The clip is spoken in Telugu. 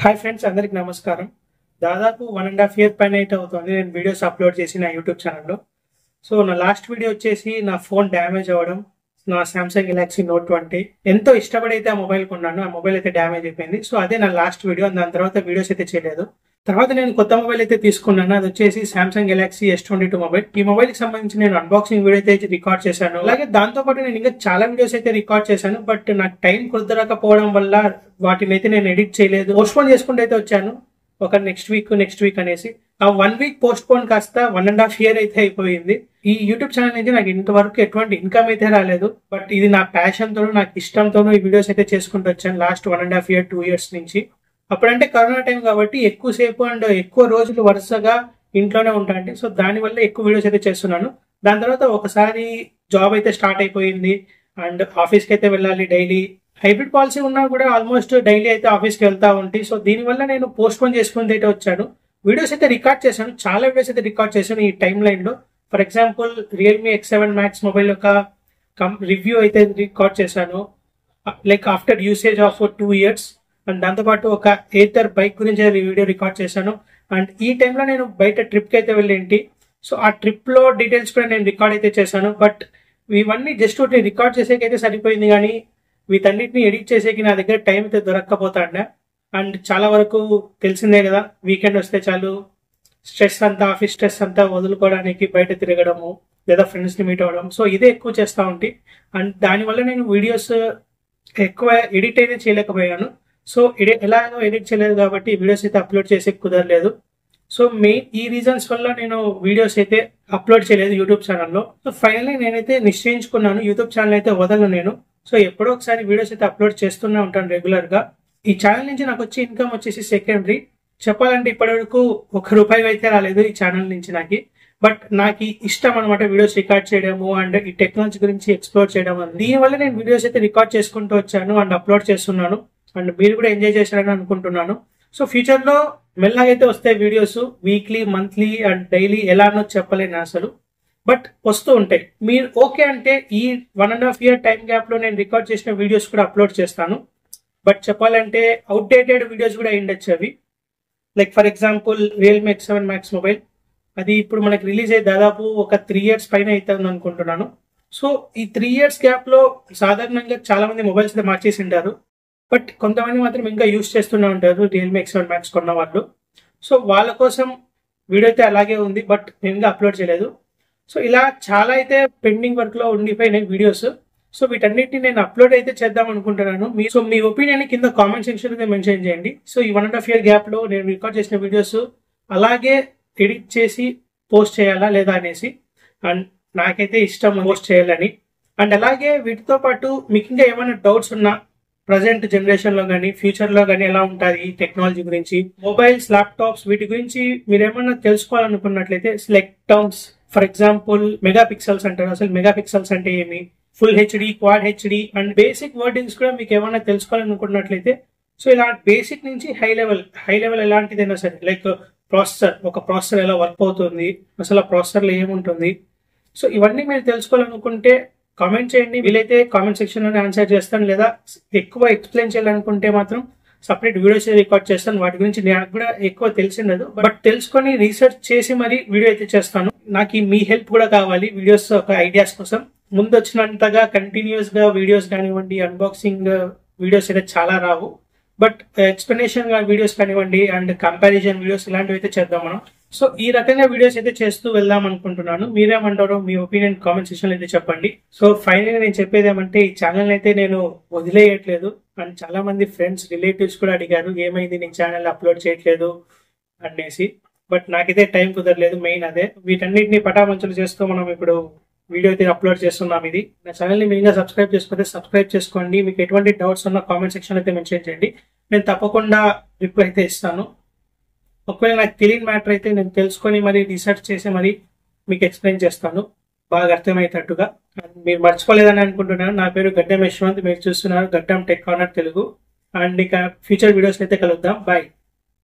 హాయ్ ఫ్రెండ్స్, అందరికి నమస్కారం. దాదాపు 1.5 year పైన అయితే అవుతుంది నేను వీడియోస్ అప్లోడ్ చేసి నా యూట్యూబ్ ఛానల్లో. సో నా లాస్ట్ వీడియో వచ్చేసి నా ఫోన్ డ్యామేజ్ అవ్వడం, నా సామ్సంగ్ గెలాక్సీ నోట్ 20 ఎంతో ఇష్టపడి అయితే ఆ మొబైల్ కొన్నాను. ఆ మొబైల్ అయితే డ్యామేజ్ అయిపోయింది. సో అదే నా లాస్ట్ వీడియో. దాని తర్వాత వీడియోస్ అయితే చేయలేదు. తర్వాత నేను కొత్త మొబైల్ అయితే తీసుకున్నాను. అది వచ్చేసి సామ్సంగ్ గెలాక్సీ S22 మొబైల్. ఈ మొబైల్ కి సంబంధించి నేను అన్బాక్సింగ్ వీడియో అయితే రికార్డ్ చేశాను. అలాగే దాంతో పాటు నేను ఇంకా చాలా వీడియోస్ అయితే రికార్డ్ చేశాను. బట్ నాకు టైం కుదరకపోవడం వల్ల వాటిని అయితే నేను ఎడిట్ చేయలేదు. పోస్ట్పోన్ చేసుకుంటూ అయితే వచ్చాను. ఒక నెక్స్ట్ వీక్ అనేసి ఆ 1 week పోస్ట్పోన్ కాస్త 1.5 year అయితే అయిపోయింది. ఈ యూట్యూబ్ ఛానల్ నుంచి నాకు ఇంతవరకు ఎటువంటి ఇన్కమ్ అయితే రాలేదు. బట్ ఇది నా ప్యాషన్ తోనూ నాకు ఇష్టంతోనూ ఈ వీడియోస్ అయితే చేసుకుంటూ వచ్చాను లాస్ట్ 1.5 year 2 years నుంచి. అప్పుడంటే కరోనా టైం కాబట్టి ఎక్కువసేపు అండ్ ఎక్కువ రోజులు వరుసగా ఇంట్లోనే ఉంటాయండి. సో దానివల్ల ఎక్కువ వీడియోస్ అయితే చేస్తున్నాను. దాని తర్వాత ఒకసారి జాబ్ అయితే స్టార్ట్ అయిపోయింది అండ్ ఆఫీస్కి అయితే వెళ్ళాలి డైలీ. హైబ్రిడ్ పాలసీ ఉన్నా కూడా ఆల్మోస్ట్ డైలీ అయితే ఆఫీస్కి వెళ్తా ఉంటాయి. సో దీనివల్ల నేను పోస్ట్పోన్ చేసుకుని అయితే వచ్చాను. వీడియోస్ అయితే రికార్డ్ చేశాను, చాలా వీడియోస్ అయితే రికార్డ్ చేశాను ఈ టైం లైన్లో. For example Realme X7 Max mobile యొక్క రివ్యూ అయితే రికార్డ్ చేశాను, like after usage of 2 years. And దాంతోపాటు ఒక ఏథర్ బైక్ గురించి వీడియో రికార్డ్ చేశాను. అండ్ ఈ టైంలో నేను బయట ట్రిప్కి అయితే వెళ్ళేంటి. సో ఆ ట్రిప్లో డీటెయిల్స్ కూడా నేను రికార్డ్ అయితే చేశాను. బట్ ఇవన్నీ జస్ట్ రికార్డ్ చేసేకైతే సరిపోయింది, కానీ వీటన్నిటిని ఎడిట్ చేసేకి నా దగ్గర టైం అయితే దొరక్కపోతాండే. అండ్ చాలా వరకు తెలిసిందే కదా, వీకెండ్ వస్తే చాలు స్ట్రెస్ అంతా, ఆఫీస్ స్ట్రెస్ అంతా వదులుకోవడానికి బయట తిరగడము లేదా ఫ్రెండ్స్ని మీట్ అవ్వడం. సో ఇదే ఎక్కువ చేస్తూ ఉంటాయి. అండ్ దానివల్ల నేను వీడియోస్ ఎక్కువ ఎడిట్ అయితే చేయలేకపోయాను. సో ఎలాగో ఎడిట్ చేయలేదు కాబట్టి వీడియోస్ అయితే అప్లోడ్ చేసే కుదరలేదు. సో మెయిన్ ఈ రీజన్స్ వల్ల నేను వీడియోస్ అయితే అప్లోడ్ చేయలేదు యూట్యూబ్ ఛానల్లో. సో ఫైనల్లీ నేనైతే నిశ్చయించుకున్నాను, యూట్యూబ్ ఛానల్ అయితే వదలను నేను. సో ఎప్పుడో ఒకసారి వీడియోస్ అయితే అప్లోడ్ చేస్తూనే ఉంటాను రెగ్యులర్గా. ఈ ఛానల్ నుంచి నాకు వచ్చే ఇన్కమ్ వచ్చేసి సెకండరీ. చెప్పాలంటే ఇప్పటివరకు ₹1 అయితే రాలేదు ఈ ఛానల్ నుంచి నాకు. బట్ నాకు ఇష్టం అనమాట వీడియోస్ రికార్డ్ చేయడము అండ్ ఈ టెక్నాలజీ గురించి ఎక్స్ప్లోర్ చేయడం. దీనివల్ల నేను వీడియోస్ అయితే రికార్డ్ చేసుకుంటూ వచ్చాను అండ్ అప్లోడ్ చేస్తున్నాను. అండ్ మీరు కూడా ఎంజాయ్ చేశారని అనుకుంటున్నాను. సో ఫ్యూచర్లో మెల్లగైతే వస్తాయి videos, weekly, monthly and daily ఎలానో చెప్పలేను అసలు. బట్ వస్తూ ఉంటాయి. మీరు ఓకే అంటే ఈ 1.5 year టైం గ్యాప్లో నేను రికార్డ్ చేసిన వీడియోస్ కూడా అప్లోడ్ చేస్తాను. బట్ చెప్పాలంటే అవుట్డేటెడ్ వీడియోస్ కూడా అయ్యిండొచ్చు అవి. Like for example Realme X7 Max mobile, అది ఇప్పుడు మనకి రిలీజ్ అయ్యి దాదాపు ఒక 3 years పైన అవుతుంది అనుకుంటున్నాను. సో ఈ 3 years గ్యాప్లో సాధారణంగా చాలా మంది మొబైల్స్ అయితే మార్చేసి ఉంటారు. బట్ కొంతమంది మాత్రం ఇంకా యూస్ చేస్తూనే ఉంటారు రియల్మీ X7 Max కొన్న వాళ్ళు. సో వాళ్ళ కోసం వీడియో అయితే అలాగే ఉంది, బట్ నేను ఇంకా అప్లోడ్ చేయలేదు. సో ఇలా చాలా అయితే పెండింగ్ వర్క్లో ఉండిపోయినాయి వీడియోస్. సో వీటన్నిటిని నేను అప్లోడ్ అయితే చేద్దాం అనుకుంటున్నాను. సో మీ ఒపీనియన్ కింద కామెంట్ సెక్షన్ అయితే మెన్షన్ చేయండి. సో ఈ 1.5 year గ్యాప్లో నేను రికార్డ్ చేసిన వీడియోస్ అలాగే ఎడిట్ చేసి పోస్ట్ చేయాలా లేదా అనేసి. అండ్ నాకైతే ఇష్టం పోస్ట్ చేయాలని. అండ్ అలాగే వీటితో పాటు మీకు ఇంకా ఏమైనా డౌట్స్ ఉన్నా, ప్రజెంట్ జనరేషన్లో కానీ ఫ్యూచర్లో కానీ ఎలా ఉంటుంది ఈ టెక్నాలజీ గురించి, మొబైల్స్, ల్యాప్టాప్స్, వీటి గురించి మీరు ఏమన్నా తెలుసుకోవాలనుకున్నట్లయితే select terms, for example mega pixels అంటారు. అసలు మెగా పిక్సెల్స్ అంటే ఏమి, full HD, quad HD and basic wordings కూడా మీకు ఏమైనా తెలుసుకోవాలనుకున్నట్లయితే, సో ఇలా బేసిక్ నుంచి హై లెవెల్ ఎలాంటిదైనా సరే, లైక్ ఒక ప్రాసెసర్ ఎలా వర్క్ అవుతుంది, అసలు ఆ ప్రాసెసర్లో ఏముంటుంది, సో ఇవన్నీ మీరు తెలుసుకోవాలనుకుంటే కామెంట్ చేయండి. వీలైతే కామెంట్ సెక్షన్లోనే ఆన్సర్ చేస్తాను. లేదా ఎక్కువ ఎక్స్ప్లెయిన్ చేయాలనుకుంటే మాత్రం సపరేట్ వీడియోస్ రికార్డ్ చేస్తాను. వాటి గురించి నాకు కూడా ఎక్కువ తెలిసిండదు, బట్ తెలుసుకొని రీసెర్చ్ చేసి మరి వీడియో అయితే చేస్తాను. నాకు మీ హెల్ప్ కూడా కావాలి వీడియోస్ ఒక ఐడియాస్ కోసం. ముందు వచ్చినంతగా కంటిన్యూస్ గా వీడియోస్ కానివ్వండి, అన్బాక్సింగ్ వీడియోస్ అయితే చాలా రావు. బట్ ఎక్స్ప్లెనేషన్ వీడియోస్ కానివ్వండి అండ్ కంపారిజన్ వీడియోస్ ఇలాంటివి అయితే చేద్దాం మనం. సో ఈ రకంగా వీడియోస్ అయితే చేస్తూ వెళ్దాం అనుకుంటున్నాను. మీరేమంటారో మీ ఒపీనియన్ కామెంట్ సెక్షన్ అయితే చెప్పండి. సో ఫైనల్ నేను చెప్పేది ఏమంటే, ఈ ఛానల్ అయితే నేను వదిలేయట్లేదు. అండ్ చాలా మంది ఫ్రెండ్స్, రిలేటివ్స్ కూడా అడిగారు ఏమైంది నీ ఛానల్ అప్లోడ్ చేయట్లేదు అనేసి. బట్ నాకైతే టైం కుదరలేదు, మెయిన్ అదే. వీటన్నిటిని పటామంచులు చేస్తూ మనం ఇప్పుడు వీడియో అయితే అప్లోడ్ చేస్తున్నాం. ఇది నా ఛానల్ని మీరు ఇంకా సబ్స్క్రైబ్ చేసుకోతే సబ్స్క్రైబ్ చేసుకోండి. మీకు ఎటువంటి డౌట్స్ ఉన్నా కామెంట్ సెక్షన్ అయితే మెన్షన్ చేయండి, నేను తప్పకుండా రిప్లై అయితే ఇస్తాను. ఒకవేళ నాకు తెలియని మ్యాటర్ అయితే నేను తెలుసుకొని మరి రీసెర్చ్ చేసి మరి మీకు ఎక్స్ప్లెయిన్ చేస్తాను బాగా అర్థమయ్యేటట్టుగా. మీరు మర్చిపోలేదని అనుకుంటున్నాను. నా పేరు గడ్డం యశ్వంత్, మీరు చూస్తున్నారు గడ్డం టెక్ కార్నర్ తెలుగు. అండ్ ఇక ఫ్యూచర్ వీడియోస్ అయితే కలుద్దాం. బాయ్.